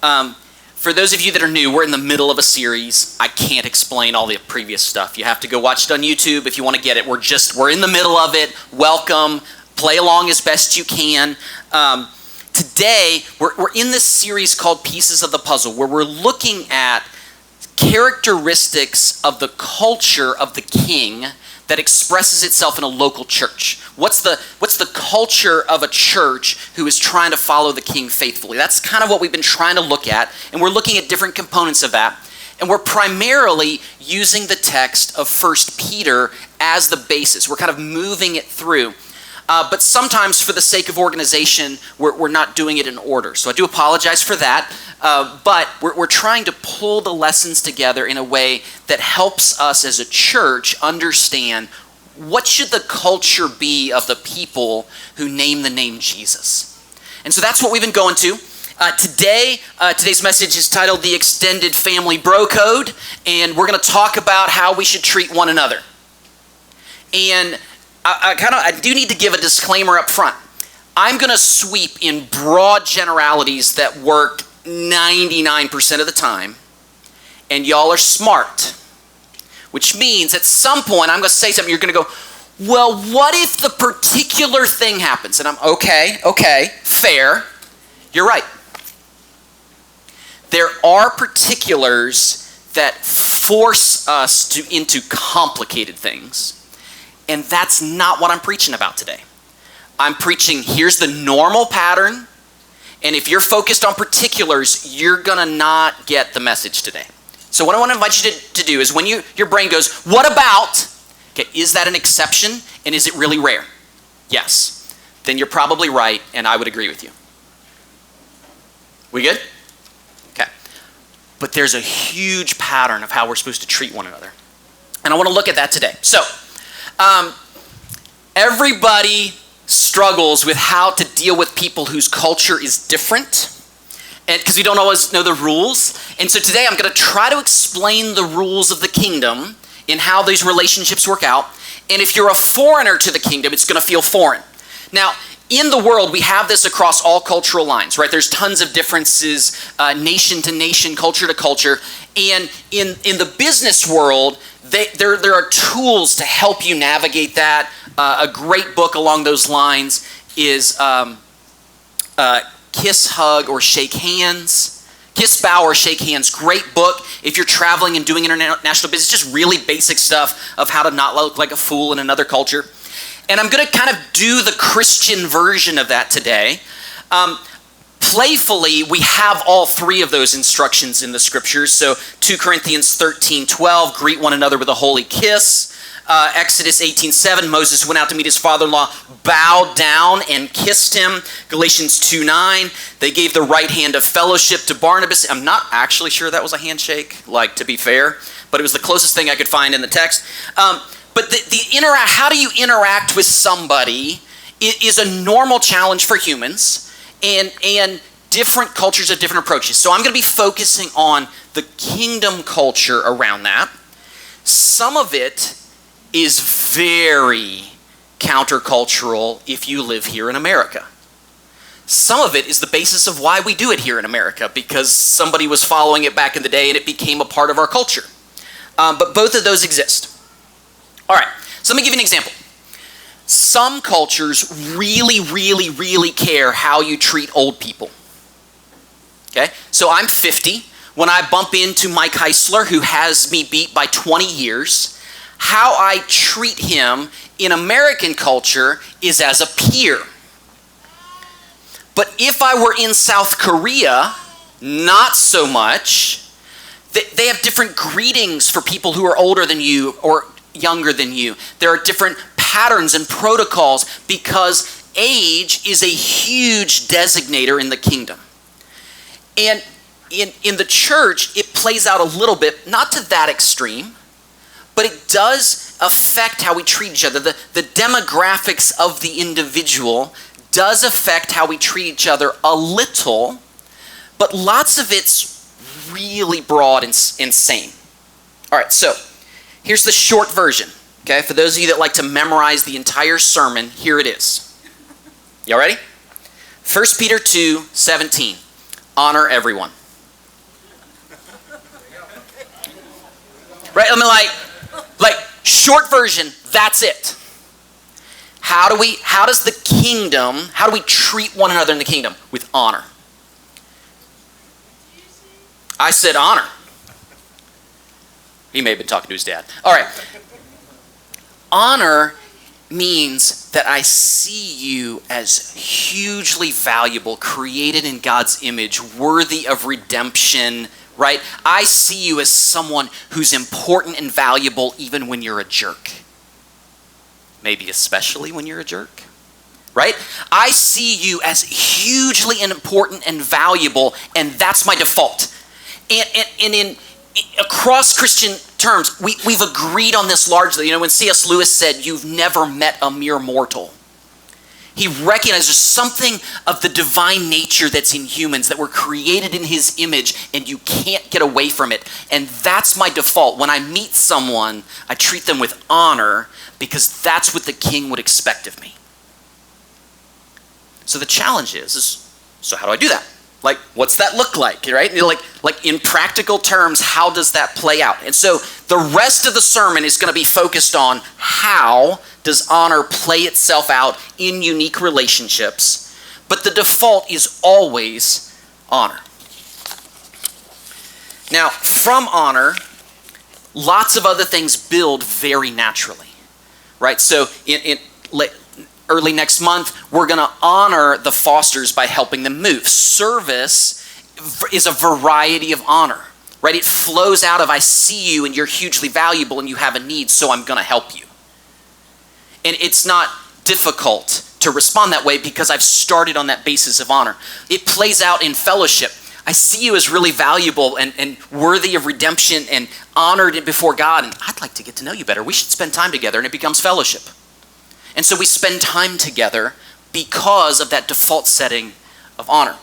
For those of you that are new, we're in the middle of a series. I can't explain all the previous stuff. You have to go watch it on YouTube if you want to get it. We're in the middle of it. Welcome. Play along as best you can. Today, we're in this series called Pieces of the Puzzle, where we're looking at characteristics of the culture of the king that expresses itself in a local church. What's the culture of a church who is trying to follow the king faithfully? That's kind of what we've been trying to look at, and we're looking at different components of that. And we're primarily using the text of 1 Peter as the basis. We're kind of moving it through. But sometimes, for the sake of organization, we're not doing it in order. So I do apologize for that. But we're trying to pull the lessons together in a way that helps us as a church understand what should the culture be of the people who name the name Jesus. And so that's what we've been going to. Today's message is titled The Extended Family Bro Code. And we're going to talk about how we should treat one another. And I do need to give a disclaimer up front. I'm going to sweep in broad generalities that work 99% of the time, and y'all are smart, which means at some point I'm going to say something, you're going to go, well, what if the particular thing happens? And I'm, okay, fair, you're right. There are particulars that force us into complicated things. And that's not what I'm preaching about today. I'm preaching, here's the normal pattern, and if you're focused on particulars, you're gonna not get the message today. So what I want to invite you to do is when your brain goes, what about, okay, is that an exception, and is it really rare? Yes. Then you're probably right, and I would agree with you. We good? Okay. But there's a huge pattern of how we're supposed to treat one another. And I want to look at that today. So, everybody struggles with how to deal with people whose culture is different, and because we don't always know the rules. And so today I'm going to try to explain the rules of the kingdom and how these relationships work out. And if you're a foreigner to the kingdom, it's going to feel foreign. Now, in the world, we have this across all cultural lines, right? There's tons of differences, nation to nation, culture to culture. And in the business world, there are tools to help you navigate that. A great book along those lines is Kiss, Hug, or Shake Hands. Kiss, Bow, or Shake Hands. Great book if you're traveling and doing international business. Just really basic stuff of how to not look like a fool in another culture. And I'm going to kind of do the Christian version of that today. Playfully, we have all three of those instructions in the scriptures. So 2 Corinthians 13:12, greet one another with a holy kiss. Exodus 18:7, Moses went out to meet his father-in-law, bowed down and kissed him. Galatians 2:9, they gave the right hand of fellowship to Barnabas. I'm not actually sure that was a handshake, to be fair, but it was the closest thing I could find in the text. But how do you interact with somebody is a normal challenge for humans. And different cultures have different approaches. So I'm going to be focusing on the kingdom culture around that. Some of it is very countercultural if you live here in America. Some of it is the basis of why we do it here in America, because somebody was following it back in the day and it became a part of our culture. But both of those exist. All right, so let me give you an example. Some cultures really, really, really care how you treat old people. Okay, so I'm 50. When I bump into Mike Heisler, who has me beat by 20 years, how I treat him in American culture is as a peer. But if I were in South Korea, not so much. They have different greetings for people who are older than you or younger than you. There are different patterns and protocols because age is a huge designator in the kingdom. And in the church, it plays out a little bit, not to that extreme, but it does affect how we treat each other. The demographics of the individual does affect how we treat each other a little, but lots of it's really broad and same. All right, so here's the short version. Okay, for those of you that like to memorize the entire sermon, here it is. Y'all ready? 1 Peter 2:17. Honor everyone. right? I mean, like short version, that's it. How do we treat one another in the kingdom? With honor. I said honor. He may have been talking to his dad. All right. Honor means that I see you as hugely valuable, created in God's image, worthy of redemption, right? I see you as someone who's important and valuable even when you're a jerk. Maybe especially when you're a jerk, right? I see you as hugely important and valuable, and that's my default. And across Christian terms, we've agreed on this largely. You know, when C.S. Lewis said, "You've never met a mere mortal," he recognized there's something of the divine nature that's in humans, that we're created in his image, and you can't get away from it. And that's my default. When I meet someone, I treat them with honor, because that's what the king would expect of me. So the challenge is so how do I do that? Like, what's that look like, right? Like in practical terms, how does that play out? And so the rest of the sermon is going to be focused on how does honor play itself out in unique relationships, but the default is always honor. Now, from honor, lots of other things build very naturally, right? So early next month, we're going to honor the Fosters by helping them move. Service is a variety of honor, right? It flows out of, I see you and you're hugely valuable and you have a need, so I'm going to help you. And it's not difficult to respond that way because I've started on that basis of honor. It plays out in fellowship. I see you as really valuable and worthy of redemption and honored before God, and I'd like to get to know you better. We should spend time together, and it becomes fellowship. And so we spend time together because of that default setting of honor.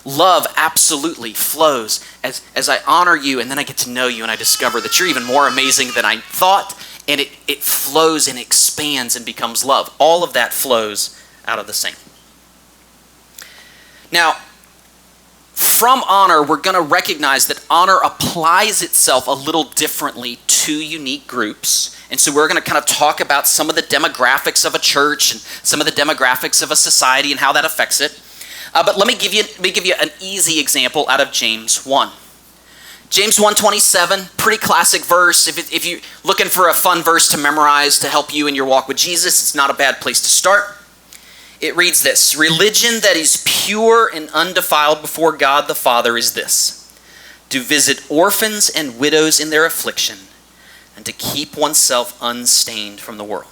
Love absolutely flows as I honor you, and then I get to know you, and I discover that you're even more amazing than I thought, and it flows and expands and becomes love. All of that flows out of the same. Now, from honor, we're going to recognize that honor applies itself a little differently to unique groups. And so we're going to kind of talk about some of the demographics of a church and some of the demographics of a society and how that affects it. But let me give you an easy example out of James 1. James 1:27, pretty classic verse. If you're looking for a fun verse to memorize to help you in your walk with Jesus, it's not a bad place to start. It reads this: "Religion that is pure and undefiled before God the Father is this, to visit orphans and widows in their affliction, and to keep oneself unstained from the world."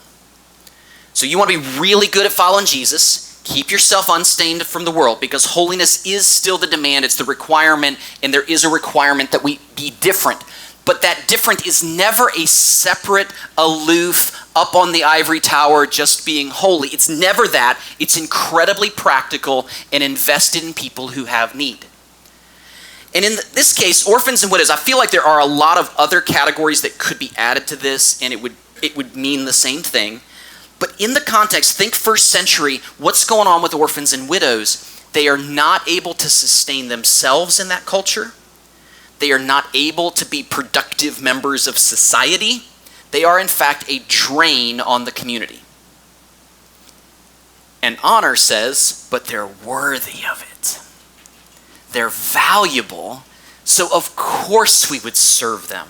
So you want to be really good at following Jesus. Keep yourself unstained from the world, because holiness is still the demand. It's the requirement, and there is a requirement that we be different. But that different is never a separate, aloof, up on the ivory tower, just being holy. It's never that. It's incredibly practical and invested in people who have need. And in this case, orphans and widows, I feel like there are a lot of other categories that could be added to this, and it would mean the same thing. But in the context, think first century, what's going on with orphans and widows? They are not able to sustain themselves in that culture. They are not able to be productive members of society. They are, in fact, a drain on the community. And honor says, but they're worthy of it. They're valuable, so of course we would serve them.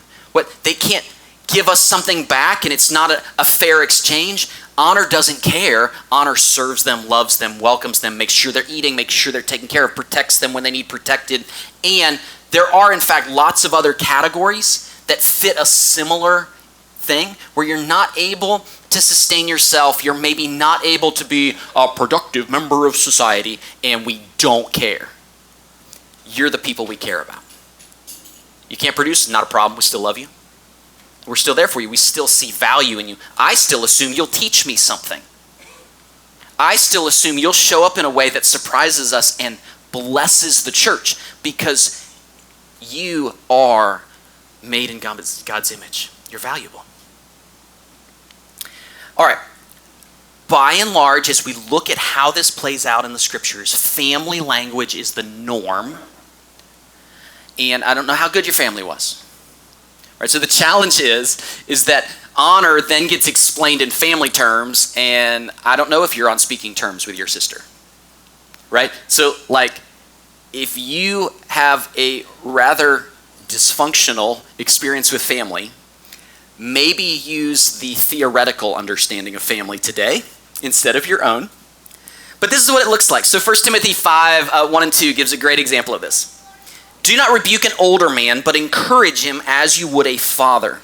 They can't give us something back, and it's not a fair exchange. Honor doesn't care. Honor serves them, loves them, welcomes them, makes sure they're eating, makes sure they're taken care of, protects them when they need protected. And there are, in fact, lots of other categories that fit a similar thing, where you're not able to sustain yourself, you're maybe not able to be a productive member of society, and we don't care. You're the people we care about. You can't produce, not a problem, we still love you. We're still there for you. We still see value in you. I still assume you'll teach me something. I still assume you'll show up in a way that surprises us and blesses the church, because you are made in God's image. You're valuable. All right. By and large, as we look at how this plays out in the scriptures, family language is the norm. And I don't know how good your family was. Right? So the challenge is that honor then gets explained in family terms, and I don't know if you're on speaking terms with your sister. Right? So like, if you have a rather dysfunctional experience with family, maybe use the theoretical understanding of family today instead of your own. But this is what it looks like. So 1 Timothy 5, 1 and 2 gives a great example of this. Do not rebuke an older man, but encourage him as you would a father.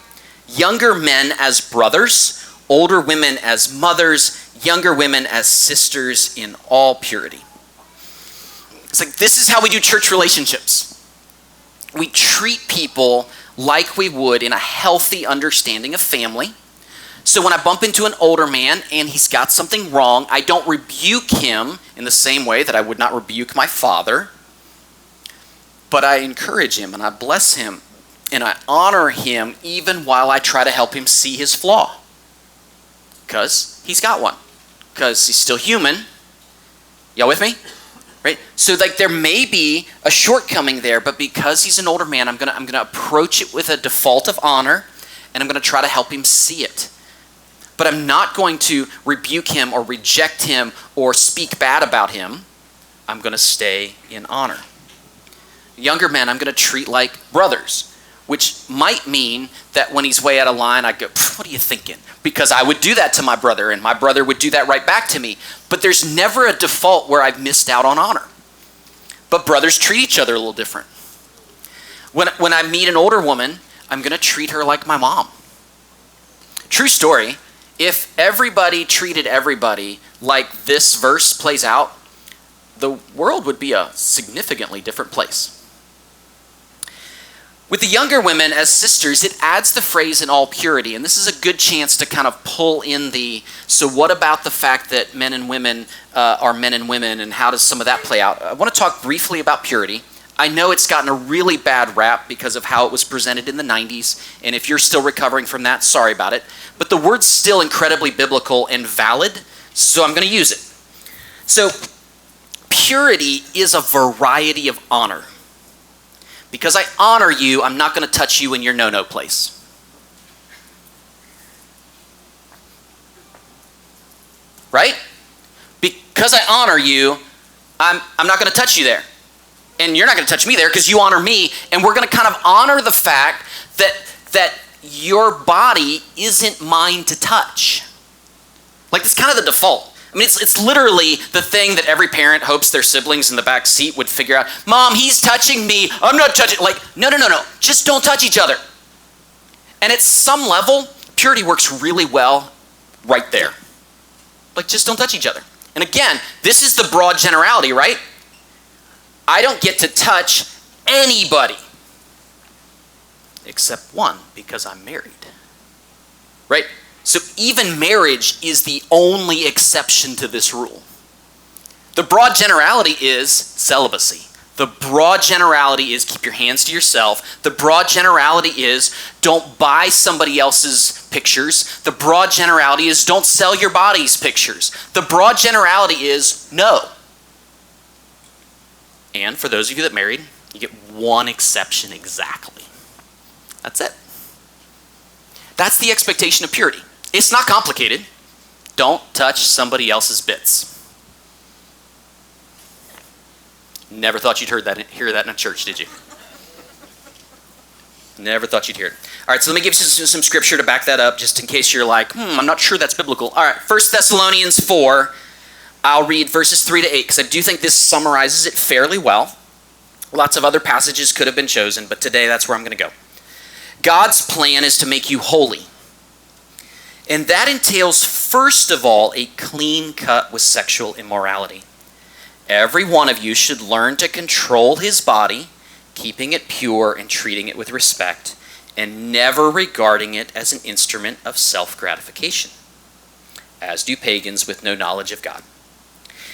Younger men as brothers, older women as mothers, younger women as sisters in all purity. It's like, this is how we do church relationships. We treat people like we would in a healthy understanding of family. So when I bump into an older man and he's got something wrong, I don't rebuke him in the same way that I would not rebuke my father, but I encourage him and I bless him and I honor him even while I try to help him see his flaw. Because he's got one. Because he's still human. Y'all with me? Right? So like, there may be a shortcoming there, but because he's an older man, I'm gonna approach it with a default of honor, and I'm gonna try to help him see it. But I'm not going to rebuke him or reject him or speak bad about him. I'm gonna stay in honor. Younger men, I'm gonna treat like brothers, which might mean that when he's way out of line, I go, what are you thinking? Because I would do that to my brother, and my brother would do that right back to me. But there's never a default where I've missed out on honor. But brothers treat each other a little different. When I meet an older woman, I'm going to treat her like my mom. True story, if everybody treated everybody like this verse plays out, the world would be a significantly different place. With the younger women as sisters, it adds the phrase in all purity. And this is a good chance to kind of pull in so what about the fact that men and women are men and women, and how does some of that play out? I want to talk briefly about purity. I know it's gotten a really bad rap because of how it was presented in the 90s. And if you're still recovering from that, sorry about it. But the word's still incredibly biblical and valid, so I'm going to use it. So purity is a variety of honor. Because I honor you, I'm not going to touch you in your no-no place. Right? Because I honor you, I'm not going to touch you there. And you're not going to touch me there because you honor me. And we're going to kind of honor the fact that your body isn't mine to touch. Like, it's kind of the default. I mean, it's literally the thing that every parent hopes their siblings in the back seat would figure out. Mom, he's touching me. I'm not touching. Like, no. Just don't touch each other. And at some level, purity works really well right there. Like, just don't touch each other. And again, this is the broad generality, right? I don't get to touch anybody except one because I'm married. Right? So even marriage is the only exception to this rule. The broad generality is celibacy. The broad generality is keep your hands to yourself. The broad generality is don't buy somebody else's pictures. The broad generality is don't sell your body's pictures. The broad generality is no. And for those of you that married, you get one exception exactly. That's it. That's the expectation of purity. It's not complicated. Don't touch somebody else's bits. Never thought you'd hear that in a church, did you? Never thought you'd hear it. All right, so let me give you some scripture to back that up, just in case you're like, I'm not sure that's biblical. All right, 1 Thessalonians 4, I'll read verses 3 to 8, because I do think this summarizes it fairly well. Lots of other passages could have been chosen, but today that's where I'm going to go. God's plan is to make you holy. And that entails, first of all, a clean cut with sexual immorality. Every one of you should learn to control his body, keeping it pure and treating it with respect, and never regarding it as an instrument of self-gratification, as do pagans with no knowledge of God.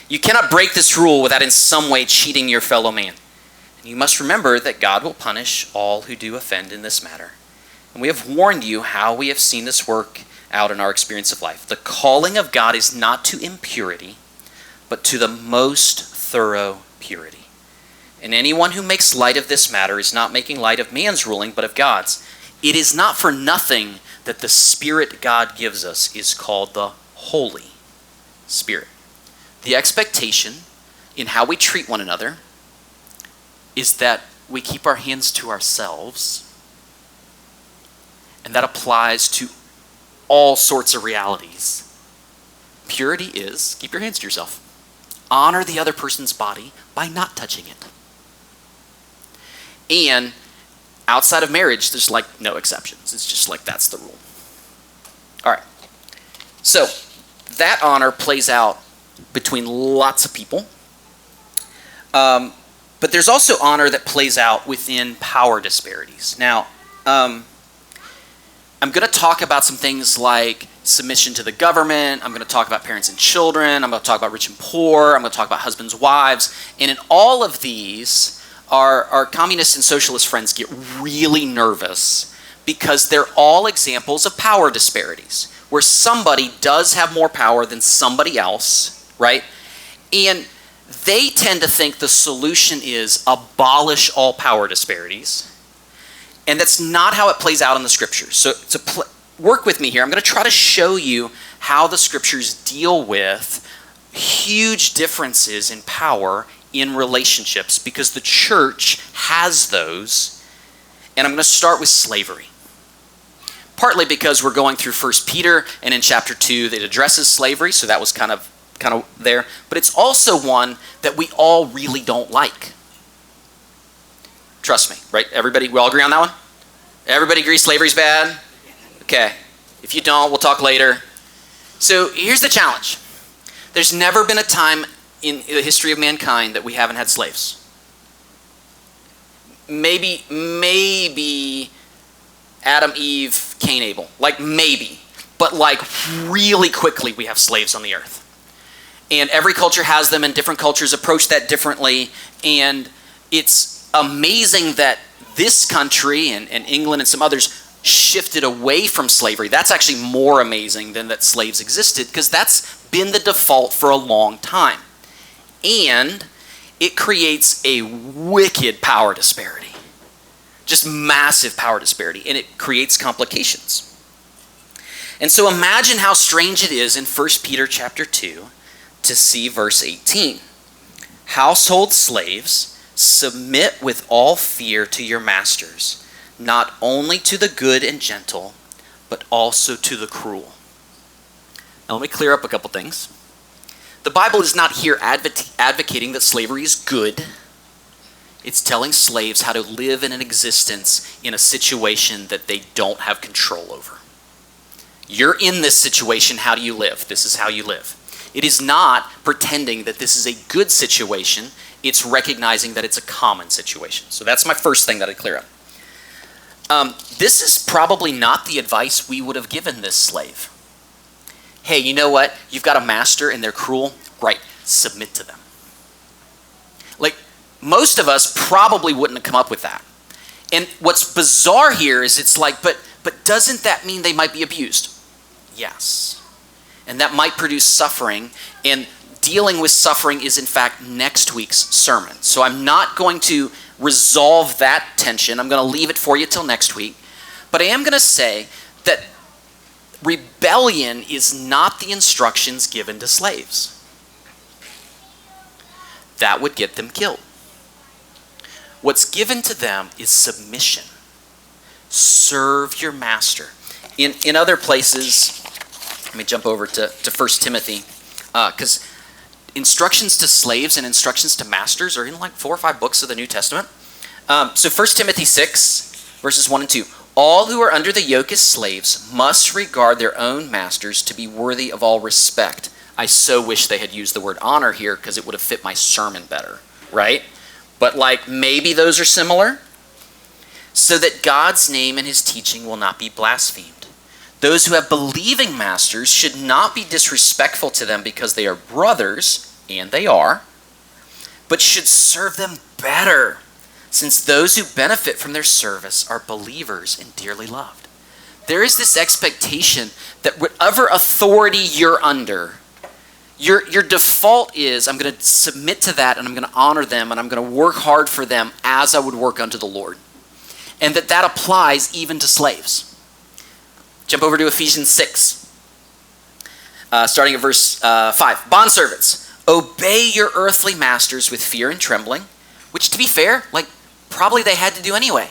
You cannot break this rule without in some way cheating your fellow man. And you must remember that God will punish all who do offend in this matter. And we have warned you how we have seen this work out in our experience of life. The calling of God is not to impurity, but to the most thorough purity. And anyone who makes light of this matter is not making light of man's ruling, but of God's. It is not for nothing that the Spirit God gives us is called the Holy Spirit. The expectation in how we treat one another is that we keep our hands to ourselves, and that applies to all sorts of realities. Purity is, keep your hands to yourself. Honor the other person's body by not touching it. And outside of marriage, there's like no exceptions. It's just like that's the rule. All right. So that honor plays out between lots of people. But there's also honor that plays out within power disparities. Now, I'm going to talk about some things like submission to the government. I'm going to talk about parents and children. I'm going to talk about rich and poor. I'm going to talk about husbands, wives. And in all of these, our communist and socialist friends get really nervous because they're all examples of power disparities, where somebody does have more power than somebody else, right? And they tend to think the solution is abolish all power disparities. And that's not how it plays out in the scriptures. So work with me here. I'm going to try to show you how the scriptures deal with huge differences in power in relationships, because the church has those. And I'm going to start with slavery. Partly because we're going through 1 Peter, and in chapter 2 it addresses slavery, so that was kind of there. But it's also one that we all really don't like. Trust me, right? Everybody, we all agree on that one? Everybody agrees slavery's bad? Okay. If you don't, we'll talk later. So here's the challenge. There's never been a time in the history of mankind that we haven't had slaves. Maybe Adam, Eve, Cain, Abel. Like maybe. But like really quickly we have slaves on the earth. And every culture has them, and different cultures approach that differently. And it's amazing that this country and England and some others shifted away from slavery. That's actually more amazing than that slaves existed, because that's been the default for a long time. And it creates a wicked power disparity. Just massive power disparity. And it creates complications. And so imagine how strange it is in 1 Peter chapter 2 to see verse 18. Household slaves, submit with all fear to your masters, not only to the good and gentle, but also to the cruel. Now let me clear up a couple things. The Bible is not here advocating that slavery is good. It's telling slaves how to live in an existence in a situation that they don't have control over. You're in this situation, how do you live? This is how you live. It is not pretending that this is a good situation. It's recognizing that it's a common situation. So that's my first thing that I'd clear up. This is probably not the advice we would have given this slave. Hey, you know what? You've got a master and they're cruel. Right, submit to them. Like, most of us probably wouldn't have come up with that. And what's bizarre here is it's like, but doesn't that mean they might be abused? Yes. And that might produce suffering, and dealing with suffering is in fact next week's sermon. So I'm not going to resolve that tension. I'm going to leave it for you till next week. But I am going to say that rebellion is not the instructions given to slaves. That would get them killed. What's given to them is submission. Serve your master. In other places, let me jump over to 1 Timothy, because instructions to slaves and instructions to masters are in like 4 or 5 books of the New Testament. So 1 Timothy 6, verses 1 and 2. All who are under the yoke as slaves must regard their own masters to be worthy of all respect. I so wish they had used the word honor here, because it would have fit my sermon better, right? But like maybe those are similar. So that God's name and his teaching will not be blasphemed. Those who have believing masters should not be disrespectful to them because they are brothers, and they are, but should serve them better, since those who benefit from their service are believers and dearly loved. There is this expectation that whatever authority you're under, your default is, I'm going to submit to that, and I'm going to honor them, and I'm going to work hard for them as I would work unto the Lord. and that applies even to slaves. Jump over to Ephesians 6, starting at verse 5. Bondservants, obey your earthly masters with fear and trembling, which, to be fair, probably they had to do anyway.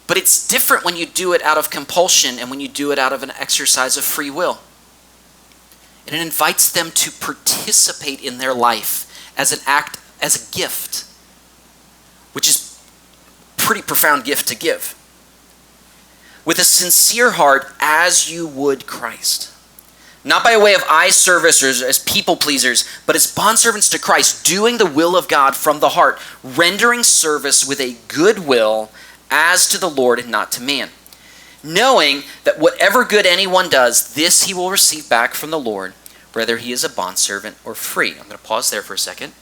But it's different when you do it out of compulsion and when you do it out of an exercise of free will. And it invites them to participate in their life as an act, as a gift, which is a pretty profound gift to give. With a sincere heart, as you would Christ. Not by way of eye service or as people pleasers, but as bondservants to Christ, doing the will of God from the heart, rendering service with a good will as to the Lord and not to man. Knowing that whatever good anyone does, this he will receive back from the Lord, whether he is a bondservant or free. I'm going to pause there for a second.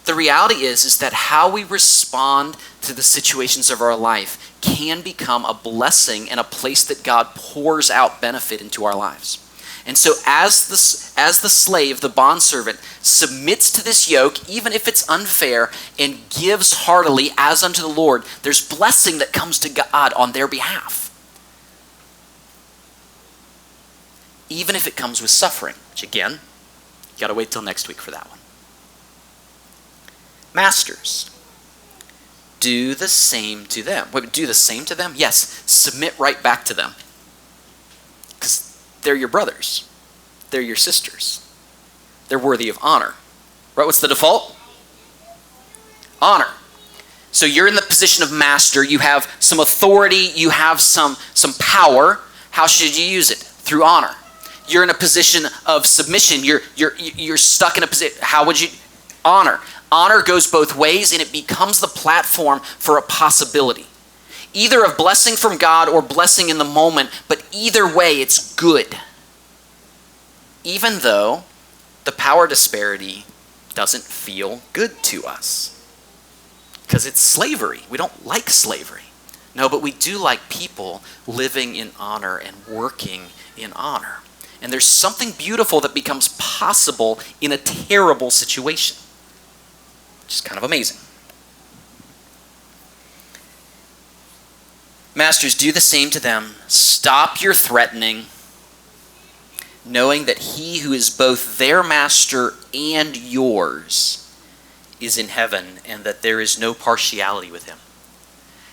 The reality is that how we respond to the situations of our life can become a blessing and a place that God pours out benefit into our lives. And so as the slave, the bondservant, submits to this yoke, even if it's unfair, and gives heartily as unto the Lord, there's blessing that comes to God on their behalf. Even if it comes with suffering, which again, you got to wait till next week for that one. Masters, do the same to them. Wait, do the same to them? Yes, submit right back to them. Because they're your brothers. They're your sisters. They're worthy of honor. Right, what's the default? Honor. So you're in the position of master. You have some authority. You have some power. How should you use it? Through honor. You're in a position of submission. You're stuck in a position. How would you? Honor. Honor goes both ways, and it becomes the platform for a possibility. Either of blessing from God or blessing in the moment, but either way, it's good. Even though the power disparity doesn't feel good to us. Because it's slavery. We don't like slavery. No, but we do like people living in honor and working in honor. And there's something beautiful that becomes possible in a terrible situation. Which is kind of amazing. Masters, do the same to them. Stop your threatening, knowing that he who is both their master and yours is in heaven, and that there is no partiality with him.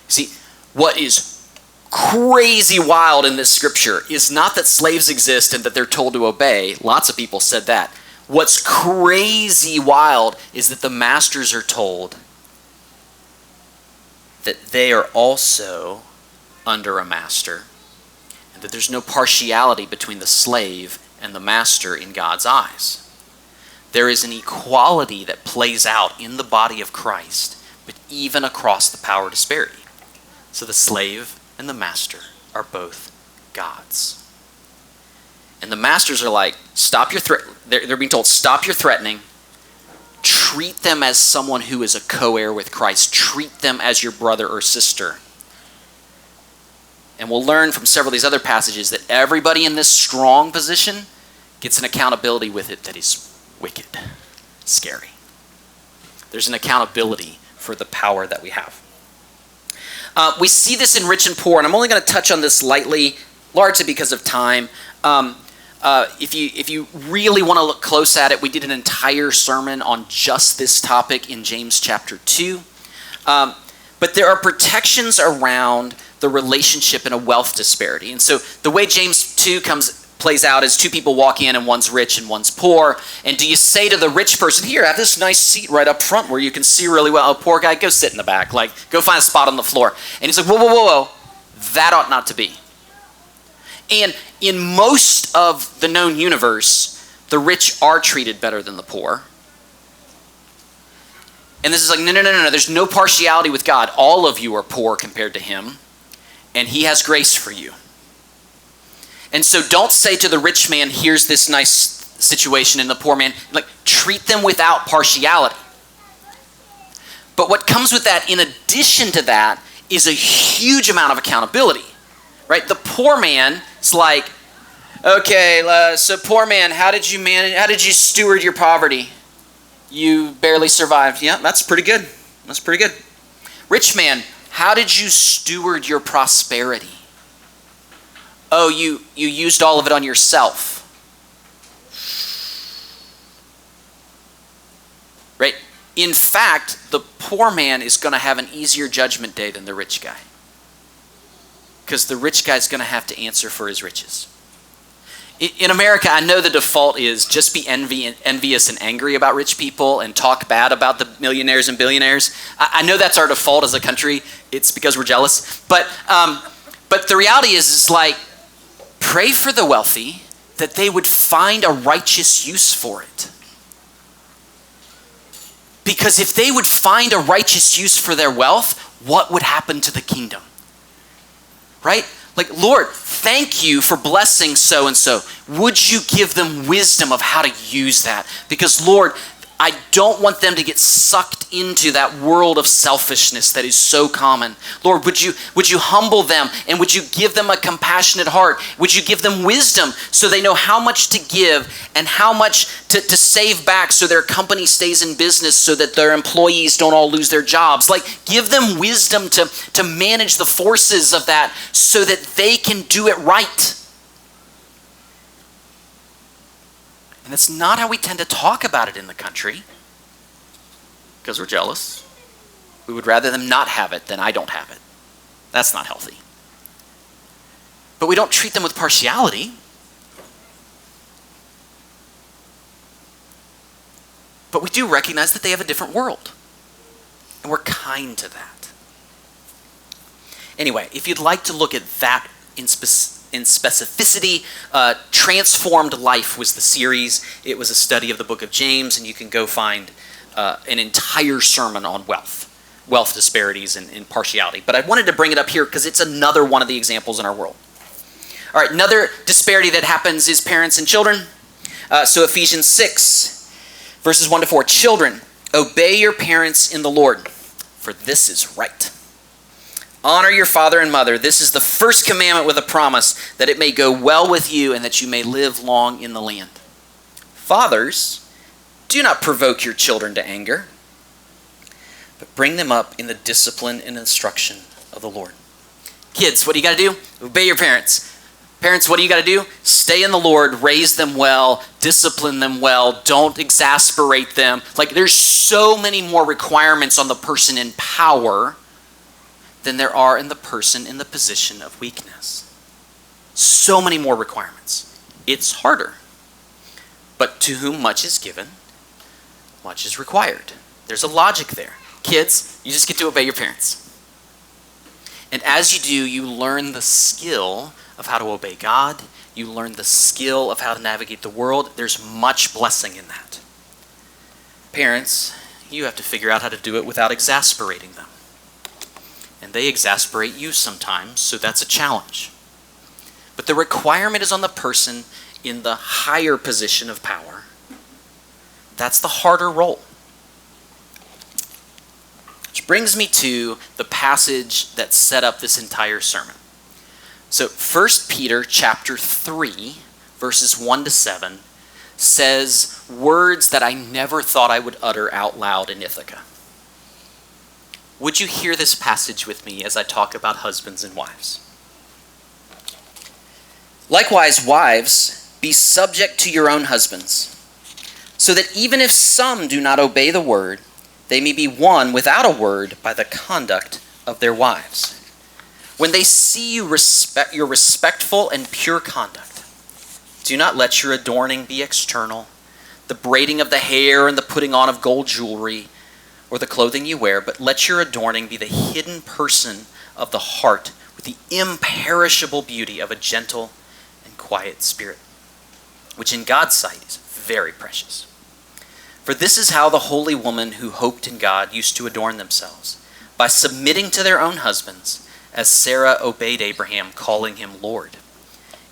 See, what is crazy wild in this scripture is not that slaves exist and that they're told to obey. Lots of people said that. What's crazy wild is that the masters are told that they are also under a master, and that there's no partiality between the slave and the master in God's eyes. There is an equality that plays out in the body of Christ, but even across the power disparity. So the slave and the master are both God's. And the masters are like, stop your they're being told, stop your threatening. Treat them as someone who is a co-heir with Christ. Treat them as your brother or sister. And we'll learn from several of these other passages that everybody in this strong position gets an accountability with it that is wicked, scary. There's an accountability for the power that we have. We see this in rich and poor, and I'm only going to touch on this lightly, largely because of time. If you really want to look close at it, we did an entire sermon on just this topic in James chapter 2. But there are protections around the relationship in a wealth disparity. And so the way James 2 plays out is two people walk in and one's rich and one's poor. And do you say to the rich person, here, have this nice seat right up front where you can see really well. Oh, poor guy, go sit in the back. Go find a spot on the floor. And he's like, whoa. That ought not to be. And in most of the known universe, the rich are treated better than the poor. And this is like, no. There's no partiality with God. All of you are poor compared to him. And he has grace for you. And so don't say to the rich man, here's this nice situation, and the poor man, treat them without partiality. But what comes with that, in addition to that, is a huge amount of accountability. Right? The poor man is like, okay, so poor man, how did you steward your poverty? You barely survived. Yeah, that's pretty good. Rich man, How did you steward your prosperity? Oh, you used all of it on yourself. Right? In fact, the poor man is going to have an easier judgment day than the rich guy. Because the rich guy is going to have to answer for his riches. In America, I know the default is just be envious and angry about rich people and talk bad about the millionaires and billionaires. I know that's our default as a country. It's because we're jealous. But the reality is like, pray for the wealthy that they would find a righteous use for it. Because if they would find a righteous use for their wealth, what would happen to the kingdom? Right? Like, Lord, thank you for blessing so-and-so. Would you give them wisdom of how to use that? Because, Lord, I don't want them to get sucked into that world of selfishness that is so common. Lord, would you humble them, and would you give them a compassionate heart? Would you give them wisdom so they know how much to give and how much to save back so their company stays in business so that their employees don't all lose their jobs? Like, give them wisdom to manage the forces of that so that they can do it right. And that's not how we tend to talk about it in the country, because we're jealous. We would rather them not have it than I don't have it. That's not healthy. But we don't treat them with partiality. But we do recognize that they have a different world. And we're kind to that. Anyway, if you'd like to look at that in specificity, Transformed Life was the series. It was a study of the book of James, and you can go find an entire sermon on wealth disparities and partiality. But I wanted to bring it up here because it's another one of the examples in our world. All right, another disparity that happens is parents and children. So Ephesians 6, verses 1 to 4. Children, obey your parents in the Lord, for this is right. Honor your father and mother. This is the first commandment with a promise, that it may go well with you and that you may live long in the land. Fathers, do not provoke your children to anger, but bring them up in the discipline and instruction of the Lord. Kids, what do you got to do? Obey your parents. Parents, what do you got to do? Stay in the Lord, raise them well, discipline them well, don't exasperate them. Like, there's so many more requirements on the person in power than there are in the person in the position of weakness. So many more requirements. It's harder. But to whom much is given, much is required. There's a logic there. Kids, you just get to obey your parents. And as you do, you learn the skill of how to obey God. You learn the skill of how to navigate the world. There's much blessing in that. Parents, you have to figure out how to do it without exasperating them. And they exasperate you sometimes, so that's a challenge. But the requirement is on the person in the higher position of power. That's the harder role. Which brings me to the passage that set up this entire sermon. So 1 Peter chapter 3, verses 1 to 7, says words that I never thought I would utter out loud in Ithaca. Would you hear this passage with me as I talk about husbands and wives? Likewise, wives, be subject to your own husbands, so that even if some do not obey the word, they may be won without a word by the conduct of their wives. When they see you respect your respectful and pure conduct, do not let your adorning be external, the braiding of the hair and the putting on of gold jewelry, or the clothing you wear, but let your adorning be the hidden person of the heart with the imperishable beauty of a gentle and quiet spirit, which in God's sight is very precious. For this is how the holy woman who hoped in God used to adorn themselves, by submitting to their own husbands, as Sarah obeyed Abraham, calling him Lord.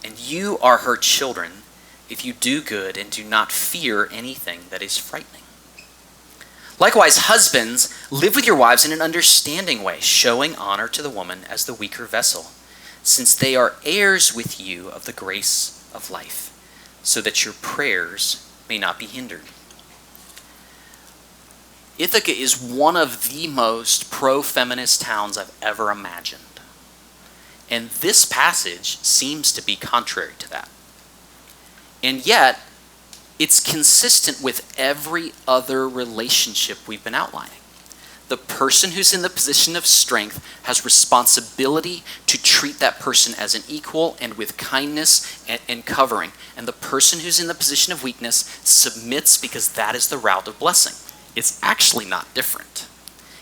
And you are her children if you do good and do not fear anything that is frightening. Likewise, husbands, live with your wives in an understanding way, showing honor to the woman as the weaker vessel, since they are heirs with you of the grace of life, so that your prayers may not be hindered. Ithaca is one of the most pro-feminist towns I've ever imagined. And this passage seems to be contrary to that. And yet, it's consistent with every other relationship we've been outlining. The person who's in the position of strength has responsibility to treat that person as an equal and with kindness and covering. And the person who's in the position of weakness submits because that is the route of blessing. It's actually not different.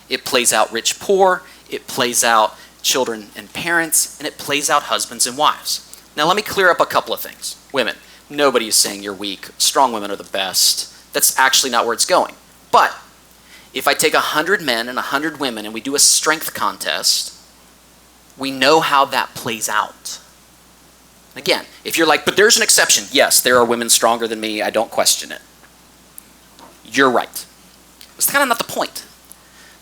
It plays out rich, poor, it plays out children and parents, and it plays out husbands and wives. Now let me clear up a couple of things. Women, nobody is saying you're weak. Strong women are the best. That's actually not where it's going. But if I take 100 men and 100 women and we do a strength contest, we know how that plays out. Again, if you're like, but there's an exception. Yes, there are women stronger than me. I don't question it. You're right. It's kind of not the point.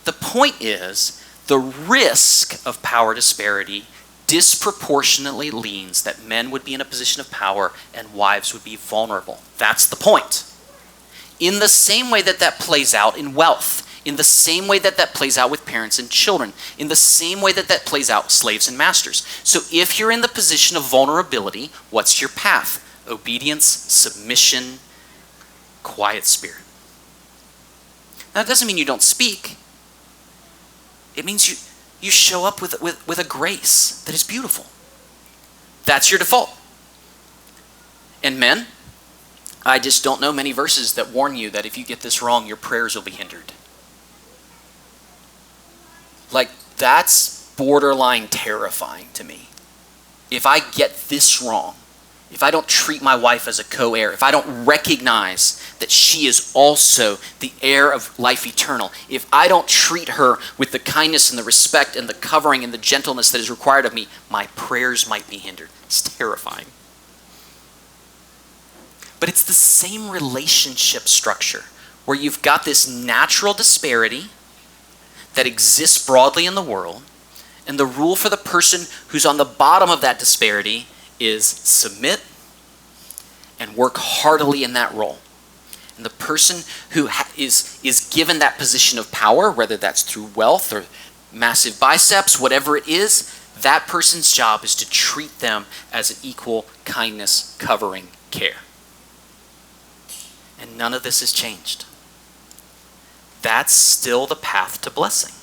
The point is the risk of power disparity disproportionately leans that men would be in a position of power and wives would be vulnerable. That's the point. In the same way that that plays out in wealth, in the same way that that plays out with parents and children, in the same way that that plays out with slaves and masters. So if you're in the position of vulnerability, what's your path? Obedience, submission, quiet spirit. Now, that doesn't mean you don't speak. It means you show up with a grace that is beautiful. That's your default. And men, I just don't know many verses that warn you that if you get this wrong, your prayers will be hindered. Like, that's borderline terrifying to me. If I get this wrong, if I don't treat my wife as a co-heir, if I don't recognize that she is also the heir of life eternal, if I don't treat her with the kindness and the respect and the covering and the gentleness that is required of me, my prayers might be hindered. It's terrifying. But it's the same relationship structure where you've got this natural disparity that exists broadly in the world, and the rule for the person who's on the bottom of that disparity is submit and work heartily in that role. And the person who is given that position of power, whether that's through wealth or massive biceps, whatever it is, that person's job is to treat them as an equal kindness, covering, care. And none of this has changed. That's still the path to blessing.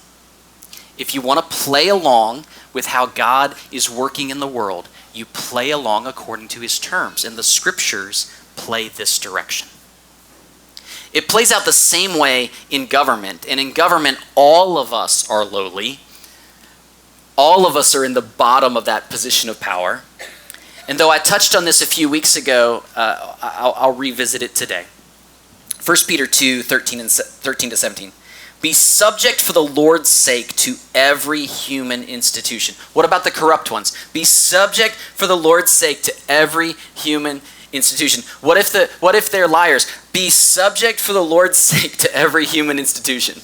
If you want to play along with how God is working in the world, you play along according to his terms, and the scriptures play this direction. It plays out the same way in government, and in government, all of us are lowly. All of us are in the bottom of that position of power. And though I touched on this a few weeks ago, I'll revisit it today. 1 Peter 2, 13 to 17. Be subject for the Lord's sake to every human institution. What about the corrupt ones? Be subject for the Lord's sake to every human institution. What if they're liars? Be subject for the Lord's sake to every human institution.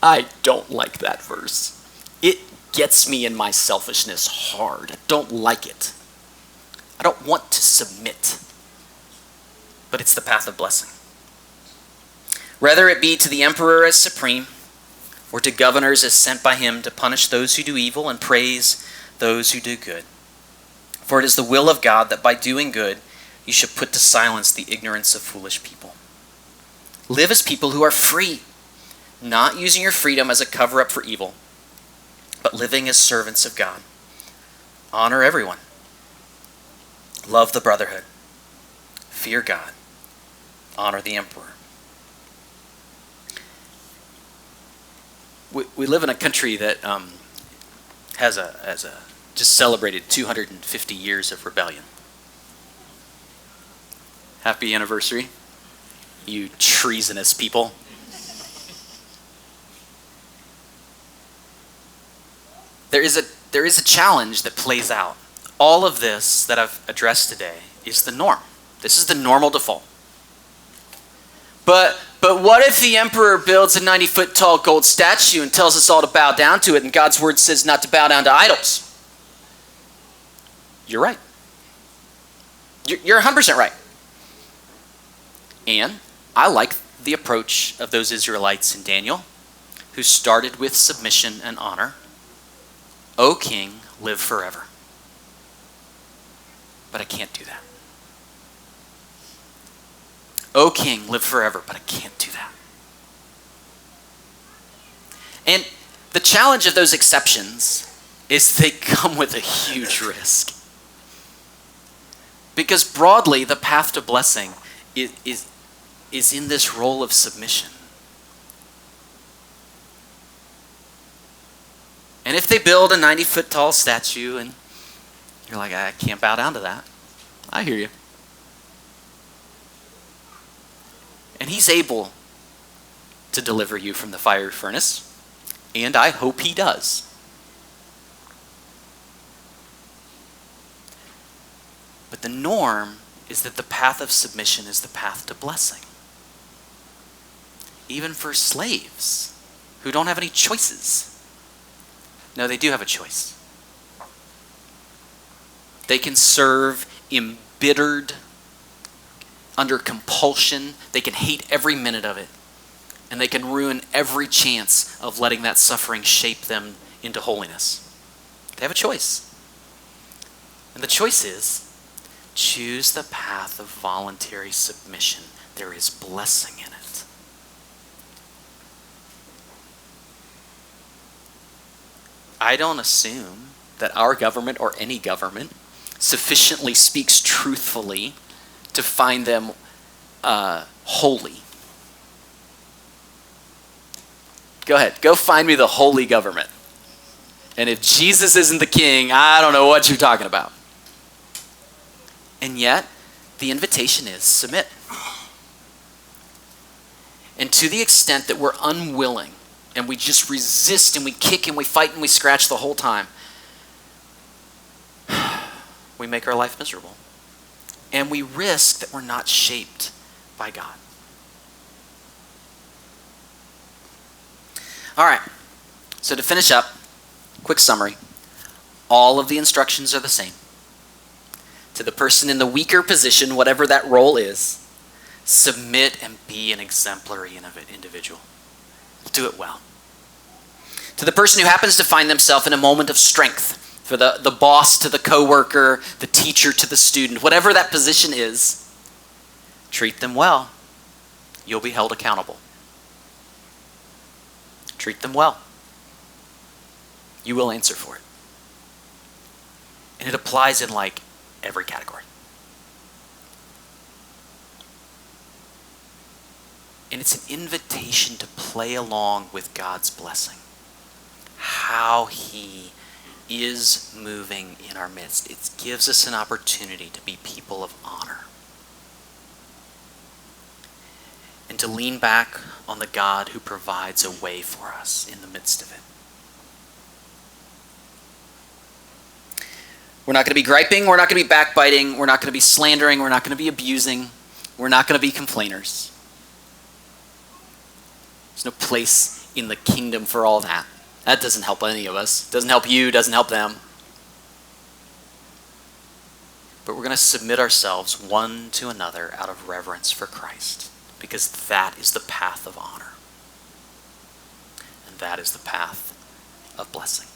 I don't like that verse. It gets me in my selfishness hard. I don't like it. I don't want to submit. But it's the path of blessing. Whether it be to the emperor as supreme, or to governors as sent by him to punish those who do evil and praise those who do good. For it is the will of God that by doing good you should put to silence the ignorance of foolish people. Live as people who are free, not using your freedom as a cover-up for evil, but living as servants of God. Honor everyone. Love the brotherhood. Fear God. Honor the emperor. We live in a country that has just celebrated 250 years of rebellion. Happy anniversary, you treasonous people. There is a challenge that plays out. All of this that I've addressed today is the norm. This is the normal default. But what if the emperor builds a 90-foot tall gold statue and tells us all to bow down to it, and God's word says not to bow down to idols? You're right. You're 100% right. And I like the approach of those Israelites in Daniel, who started with submission and honor. O king, live forever. But I can't do that. O king, live forever, but I can't do that. And the challenge of those exceptions is they come with a huge risk. Because broadly, the path to blessing is in this role of submission. And if they build a 90-foot tall statue and you're like, I can't bow down to that, I hear you. And he's able to deliver you from the fiery furnace, and I hope he does. But the norm is that the path of submission is the path to blessing. Even for slaves who don't have any choices. No, they do have a choice. They can serve embittered, under compulsion. They can hate every minute of it. And they can ruin every chance of letting that suffering shape them into holiness. They have a choice. And the choice is, choose the path of voluntary submission. There is blessing in it. I don't assume that our government or any government sufficiently speaks truthfully to find them holy. Go ahead. Go find me the holy government. And if Jesus isn't the king, I don't know what you're talking about. And yet, the invitation is submit. And to the extent that we're unwilling and we just resist and we kick and we fight and we scratch the whole time, we make our life miserable. And we risk that we're not shaped by God. All right, so to finish up, quick summary. All of the instructions are the same. To the person in the weaker position, whatever that role is, submit and be an exemplary individual. Do it well. To the person who happens to find themselves in a moment of strength, for the boss to the coworker, the teacher to the student, whatever that position is, treat them well. You'll be held accountable. Treat them well. You will answer for it. And it applies in like every category. And it's an invitation to play along with God's blessing. How he is moving in our midst. It gives us an opportunity to be people of honor. And to lean back on the God who provides a way for us in the midst of it. We're not going to be griping. We're not going to be backbiting. We're not going to be slandering. We're not going to be abusing. We're not going to be complainers. There's no place in the kingdom for all that. That doesn't help any of us. Doesn't help you. Doesn't help them. But we're going to submit ourselves one to another out of reverence for Christ. Because that is the path of honor. And that is the path of blessing.